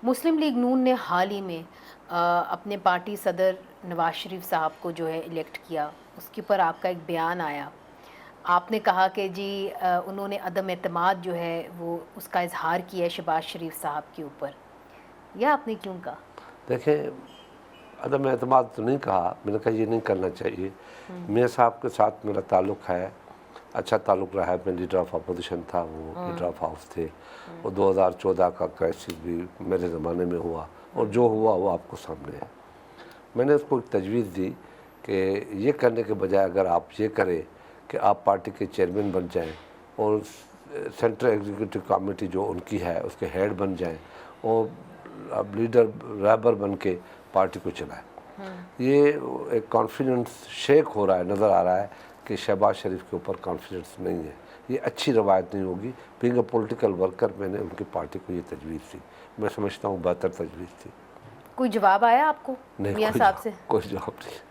مسلم league نون نے حال ہی میں اپنے پارٹی صدر نواز شریف صاحب کو جو ہے الیکٹ کیا، اس کے اوپر آپ کا ایک بیان آیا، آپ نے کہا کہ جی انہوں نے عدم اعتماد جو ہے وہ اس کا اظہار کیا ہے شہباز شریف صاحب کے اوپر، یہ آپ نے کیوں کہا؟ دیکھیں، عدم اعتماد تو نہیں کہا، میں نے کہا یہ نہیں کرنا چاہیے۔ میاں صاحب کے ساتھ میرا تعلق ہے، اچھا تعلق رہا ہے، میں لیڈر آف اپوزیشن تھا، وہ لیڈر آف ہاؤس تھے، اور 2014 کا کرائسس بھی میرے زمانے میں ہوا، اور جو ہوا وہ آپ کو سامنے ہے۔ میں نے اس کو ایک تجویز دی کہ یہ کرنے کے بجائے اگر آپ یہ کریں کہ آپ پارٹی کے چیئرمین بن جائیں اور سینٹرل ایگزیکٹو کمیٹی جو ان کی ہے اس کے ہیڈ بن جائیں اور اب لیڈر رہبر بن کے پارٹی کو چلائیں۔ یہ ایک کانفیڈنس شیک ہو رہا ہے، نظر آ رہا ہے کہ شہباز شریف کے اوپر کانفیڈنس نہیں ہے، یہ اچھی روایت نہیں ہوگی۔ بینگ اے پولیٹیکل ورکر میں نے ان کی پارٹی کو یہ تجویز دی، میں سمجھتا ہوں بہتر تجویز تھی۔ کوئی جواب آیا آپ کو نہیں، میاں صاحب سے؟ کوئی جواب نہیں۔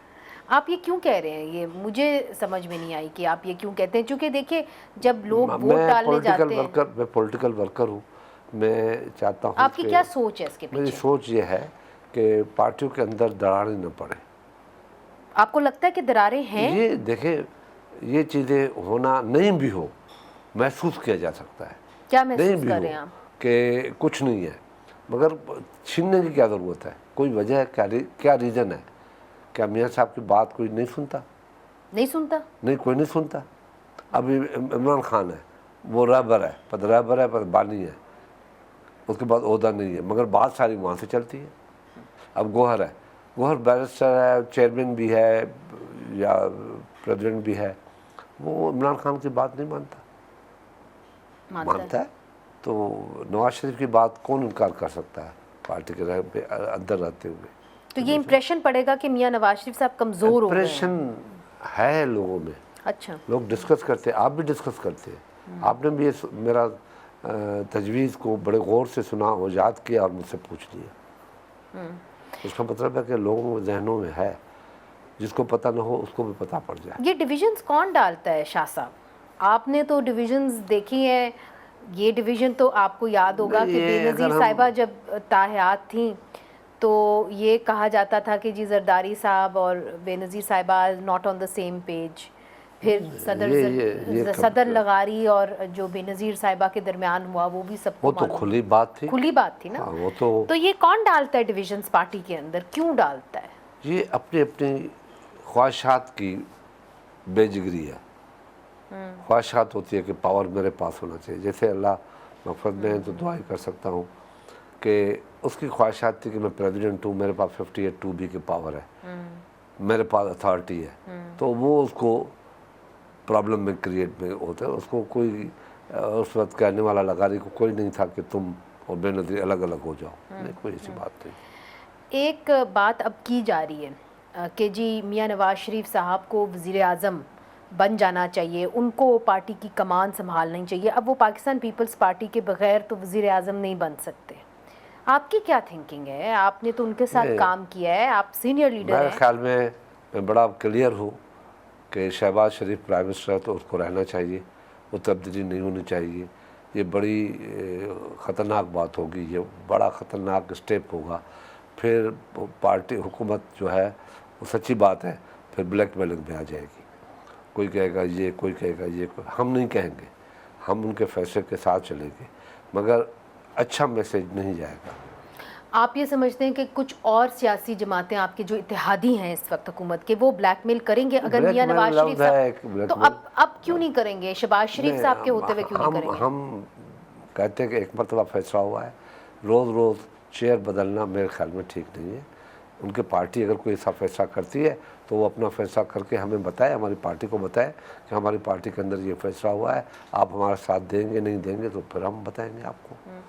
آپ یہ کیوں کہہ رہے ہیں؟ یہ مجھے سمجھ میں نہیں آئی کہ آپ یہ کیوں کہتے ہیں، چونکہ دیکھیں جب لوگ ووٹ ڈالنے جاتے ہیں۔ میں پولیٹیکل ورکر ہوں، میں چاہتا ہوں آپ کی کیا سوچ ہے اس کے پیچھے؟ میری سوچ یہ ہے کہ پارٹیوں کے اندر دراڑیں نہ پڑیں۔ آپ کو لگتا ہے کہ دراریں ہیں؟ یہ دیکھیں، یہ چیزیں ہونا نہیں بھی ہو، محسوس کیا جا سکتا ہے۔ کیا نہیں محسوس بھی کر ہو رہے ہیں آپ؟ کہ کچھ نہیں ہے، مگر چھیننے کی کیا ضرورت ہے؟ کوئی وجہ ہے؟ کیا ریزن ہے؟ کیا میاں صاحب کی بات کوئی نہیں سنتا؟ نہیں سنتا؟ نہیں، کوئی نہیں سنتا۔ ابھی عمران خان ہے، وہ رہبر ہے، پد بانی ہے، اس کے بعد عہدہ نہیں ہے، مگر بات ساری وہاں سے چلتی ہے۔ اب گوہر ہے، گوہر بیرسٹر ہے، چیئرمین بھی ہے یا پریزیڈنٹ بھی ہے، وہ عمران خان کی بات نہیں مانتا۔ مانتا ہے تو نواز شریف کی بات کون انکار کر سکتا ہے پارٹی کے اندر رہتے ہوئے؟ تو یہ امپریشن پڑے گا کہ میاں نواز شریف صاحب کمزور ہو گئے ہیں؟ امپریشن ہے لوگوں میں، اچھا، لوگ ڈسکس کرتے ہیں، آپ بھی ڈسکس کرتے ہیں، آپ نے بھی میرا تجویز کو بڑے غور سے سنا اور یاد کیا اور مجھ سے پوچھ لیا۔ اس کا مطلب ہے کہ لوگوں کے ذہنوں میں ہے، جس کو پتہ نہ ہو اس کو بھی پتہ پڑ جائے۔ یہ ڈویژنز کون ڈالتا ہے شاہ صاحب؟ آپ نے تو ڈویژنز دیکھی ہیں، یہ ڈویژن تو آپ کو یاد ہوگا کہ بے نظیر صاحبہ جب تاحیات تھیں تو یہ کہا جاتا تھا کہ جی زرداری صاحب اور بے نظیر صاحبہ not on the same page, پھر صدر لغاری اور جو بے نظیر صاحبہ کے درمیان ہوا وہ بھی سب کو وہ تو کھلی بات تھی، کھلی بات تھی نا۔ وہ تو یہ کون ڈالتا ہے ڈویژنز پارٹی کے اندر؟ کیوں ڈالتا ہے؟ یہ اپنی اپنی خواہشات کی بے جگری ہے۔ خواہشات ہوتی ہے کہ پاور میرے پاس ہونا چاہیے، جیسے اللہ مغفرت میں تو دعائیں کر سکتا ہوں کہ اس کی خواہشات تھی کہ میں پریزیڈنٹ ہوں، میرے پاس 58(2) کی پاور ہے، میرے پاس اتھارٹی ہے، تو وہ اس کو پرابلم میں کریٹ میں ہوتا ہے۔ اس کو کوئی اس وقت کہنے والا لغاری کو کوئی نہیں تھا کہ تم اور بے نظیر الگ الگ ہو جاؤ، نہیں، کوئی ایسی بات نہیں۔ ایک بات اب کی جا رہی ہے کہ جی میاں نواز شریف صاحب کو وزیر اعظم بن جانا چاہیے، ان کو پارٹی کی کمان سنبھالنی چاہیے، اب وہ پاکستان پیپلز پارٹی کے بغیر تو وزیر اعظم نہیں بن سکتے۔ آپ کی کیا تھنکنگ ہے؟ آپ نے تو ان کے ساتھ کام کیا ہے، آپ سینئر لیڈر ہیں۔ میرے خیال میں بڑا کلیئر ہوں کہ شہباز شریف پرائم منسٹر ہے تو اس کو رہنا چاہیے، وہ تبدیلی نہیں ہونی چاہیے۔ یہ بڑی خطرناک بات ہوگی، یہ بڑا خطرناک اسٹیپ ہوگا، پھر پارٹی حکومت جو ہے وہ سچی بات ہے پھر بلیک میلنگ میں آ جائے گی۔ کوئی کہے گا یہ، کوئی کہے گا یہ، ہم نہیں کہیں گے، ہم ان کے فیصلے کے ساتھ چلیں گے، مگر اچھا میسیج نہیں جائے گا۔ آپ یہ سمجھتے ہیں کہ کچھ اور سیاسی جماعتیں آپ کے جو اتحادی ہیں اس وقت حکومت کے، وہ بلیک میل کریں گے اگر میاں نواز شریف صاحب؟ تو اب کیوں نہیں کریں گے؟ شہباز شریف صاحب کے ہوتے ہوئے کیوں نہیں کریں گے؟ ہم کہتے ہیں کہ ایک مرتبہ فیصلہ ہوا ہے، روز روز چیئر بدلنا میرے خیال میں ٹھیک نہیں ہے۔ ان کے پارٹی اگر کوئی ایسا فیصلہ کرتی ہے تو وہ اپنا فیصلہ کر کے ہمیں بتائے، ہماری پارٹی کو بتائے کہ ہماری پارٹی کے اندر یہ فیصلہ ہوا ہے، آپ ہمارا ساتھ دیں گے نہیں دیں گے، تو پھر ہم بتائیں گے آپ کو۔